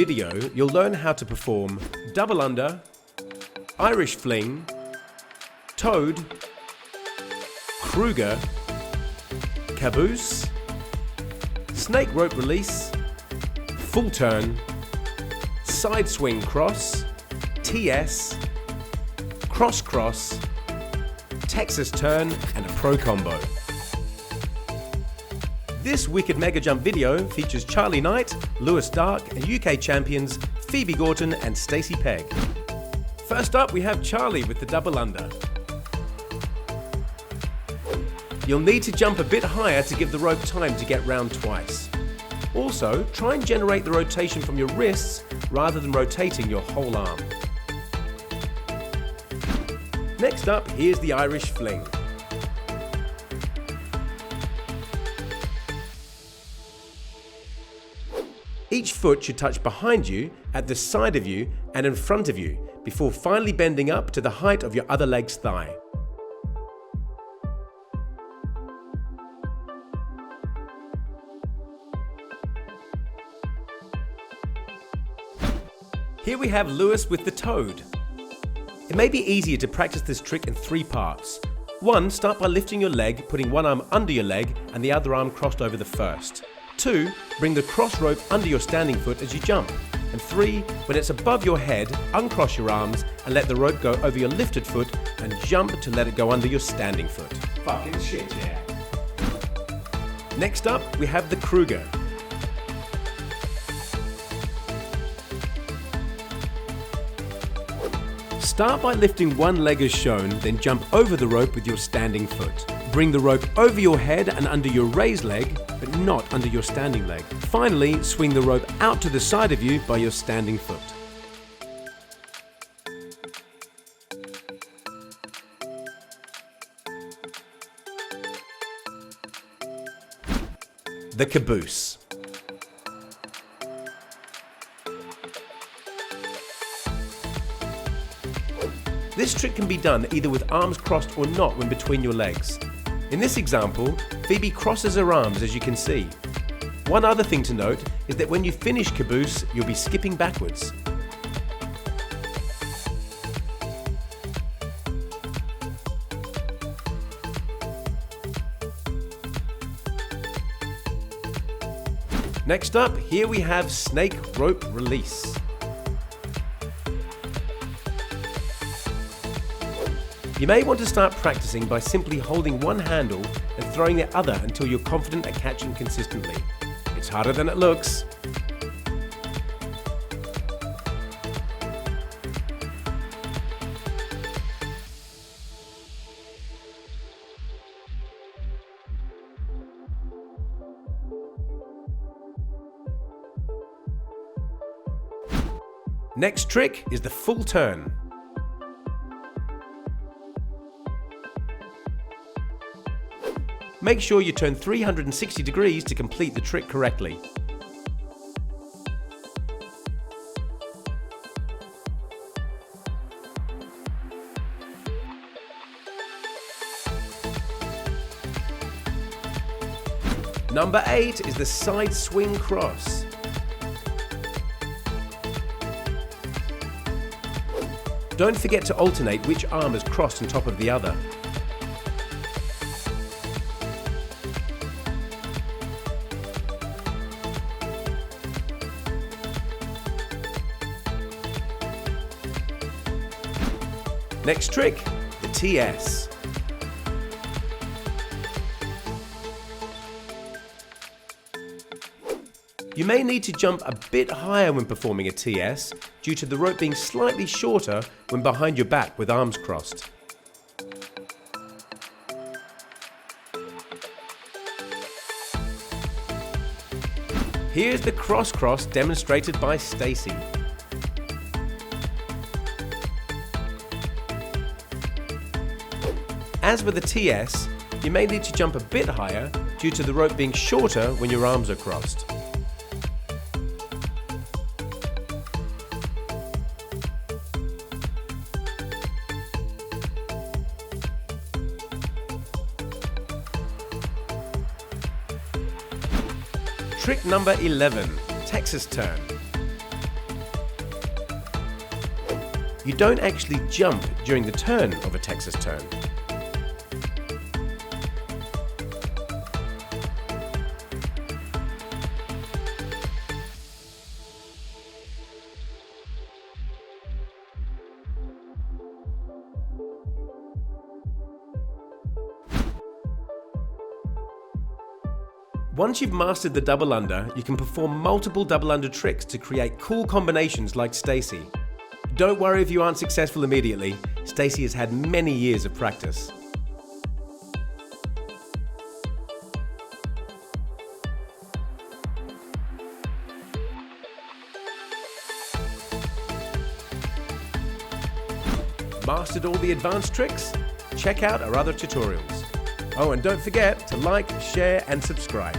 video, you'll learn how to perform double under, Irish fling, toad, Krueger, caboose, snake rope release, full turn, side swing cross, TS, cross cross, Texas turn, and a pro combo. This Wicked Mega Jump video features Charlie Knight, Lewis Dark, and UK champions Phoebe Gorton and Stacey Pegg. First up, we have Charlie with the double under. You'll need to jump a bit higher to give the rope time to get round twice. Also, try and generate the rotation from your wrists rather than rotating your whole arm. Next up, here's the Irish fling. Each foot should touch behind you, at the side of you, and in front of you, before finally bending up to the height of your other leg's thigh. Here we have Lewis with the toad. It may be easier to practice this trick in 3 parts. 1. Start by lifting your leg, putting one arm under your leg and the other arm crossed over the first. 2. Bring the cross rope under your standing foot as you jump. And 3. When it's above your head, uncross your arms and let the rope go over your lifted foot and jump to let it go under your standing foot. Fucking shit, yeah. Next up, we have the Krueger. Start by lifting one leg as shown, then jump over the rope with your standing foot. Bring the rope over your head and under your raised leg, but not under your standing leg. Finally, swing the rope out to the side of you by your standing foot. The caboose. This trick can be done either with arms crossed or not when between your legs. In this example, Phoebe crosses her arms as you can see. One other thing to note is that when you finish caboose, you'll be skipping backwards. Next up, here we have snake rope release. You may want to start practicing by simply holding one handle and throwing the other until you're confident at catching consistently. It's harder than it looks. Next trick is the full turn. Make sure you turn 360 degrees to complete the trick correctly. Number 8 is the side swing cross. Don't forget to alternate which arm is crossed on top of the other. Next trick, the TS. You may need to jump a bit higher when performing a TS due to the rope being slightly shorter when behind your back with arms crossed. Here's the cross demonstrated by Stacey. As with the TS, you may need to jump a bit higher due to the rope being shorter when your arms are crossed. Trick number 11, Texas turn. you don't actually jump during the turn of a Texas turn. Once you've mastered the double under, you can perform multiple double under tricks to create cool combinations like Stacy. Don't worry if you aren't successful immediately. Stacy has had many years of practice. Mastered all the advanced tricks? Check out our other tutorials. Oh, and don't forget to like, share, and subscribe.